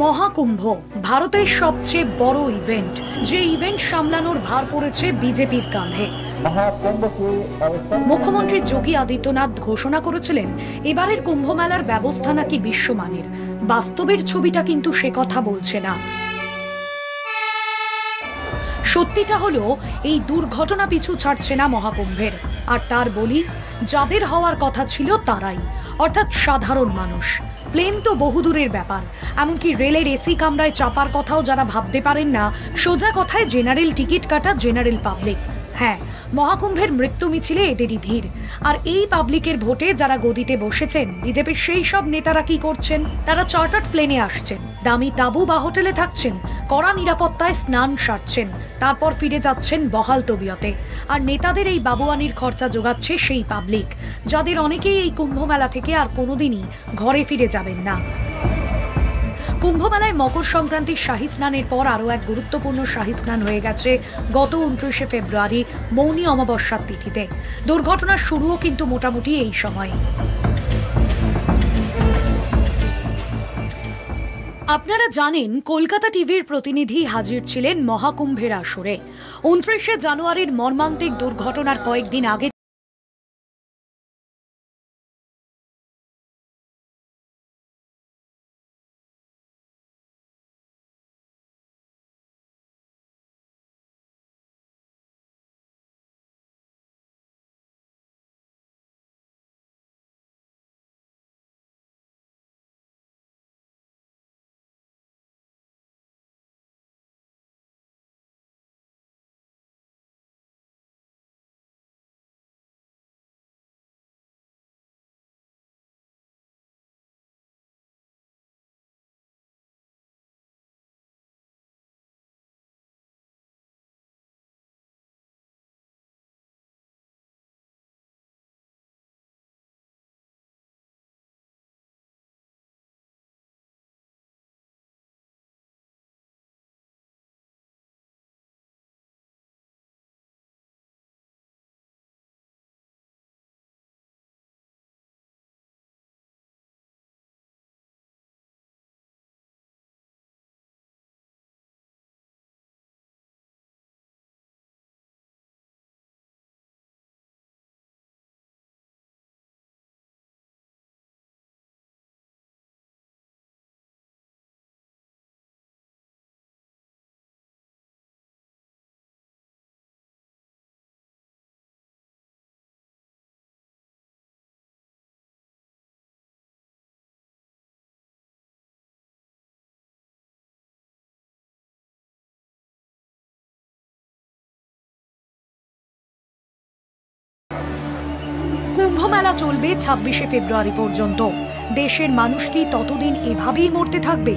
মহাকুম্ভ ভারতের সবচেয়ে বড় ইভেন্ট, যে ইভেন্ট সামলানোর ভার পড়েছে বিজেপির কাঁধে। মুখ্যমন্ত্রী যোগী আদিত্যনাথ ঘোষণা করেছিলেন এবারের কুম্ভ মেলার ব্যবস্থা নাকি বিশ্বমানের। বাস্তবের ছবিটা কিন্তু সে কথা বলছে না। সত্যিটা হলো এই দুর্ঘটনা পিছু ছাড়ছে না মহাকুম্ভের, আর তার বলি যাদের হওয়ার কথা ছিল তারাই, অর্থাৎ সাধারণ মানুষ। প্লেন তো বহুদূরের ব্যাপার, এমনকি রেলের এসি কামরায় চাপার কথাও যারা ভাবতে পারেন না, সোজা কথায় জেনারেল টিকিট কাটা জেনারেল পাবলিক। হ্যাঁ, মহাকুম্ভের মৃত্যু মিছিলে এদেরই ভিড়। আর এই পাবলিকের ভোটে যারা গদিতে বসেছেন, বিজেপির সেই সব নেতারা কি করছেন? তারা চার্টার্ড প্লেনে আসছেন, দামি তাঁবু বা হোটেলে থাকছেন, কড়া নিরাপত্তায় স্নান সারছেন, তারপর ফিরে যাচ্ছেন বহাল তবিয়তে। আর নেতাদের এই বাবুয়ানির খরচা যোগাচ্ছে সেই পাবলিক, যাদের অনেকেই এই কুম্ভ মেলা থেকে আর কোনোদিনই ঘরে ফিরে যাবেন না। কুম্ভমেলায় মকর সংক্রান্তির শাহী স্নানের পর আরও এক গুরুত্বপূর্ণ শাহী স্নান হয়ে গেছে গত 29শে ফেব্রুয়ারি মৌনী অমাবস্যার তিথিতে। দুর্ঘটনার শুরুও কিন্তু মোটামুটি এই সময়। আপনারা জানেন, কলকাতা টিভির প্রতিনিধি হাজির ছিলেন মহাকুম্ভের আসরে। 29শে জানুয়ারির মর্মান্তিক দুর্ঘটনার কয়েকদিন আগে কুম্ভ মেলা চলবে 26শে ফেব্রুয়ারি পর্যন্ত। দেশের মানুষ কি ততদিন এভাবেই মরতে থাকবে?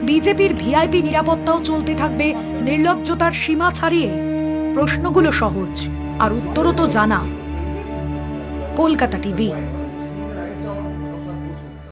বিজেপির ভিআইপি নিরাপত্তাও চলতে থাকবে নির্লজ্জতার সীমা ছাড়িয়ে? প্রশ্নগুলো সহজ, আর উত্তরও তো জানা। কলকাতা টিভি।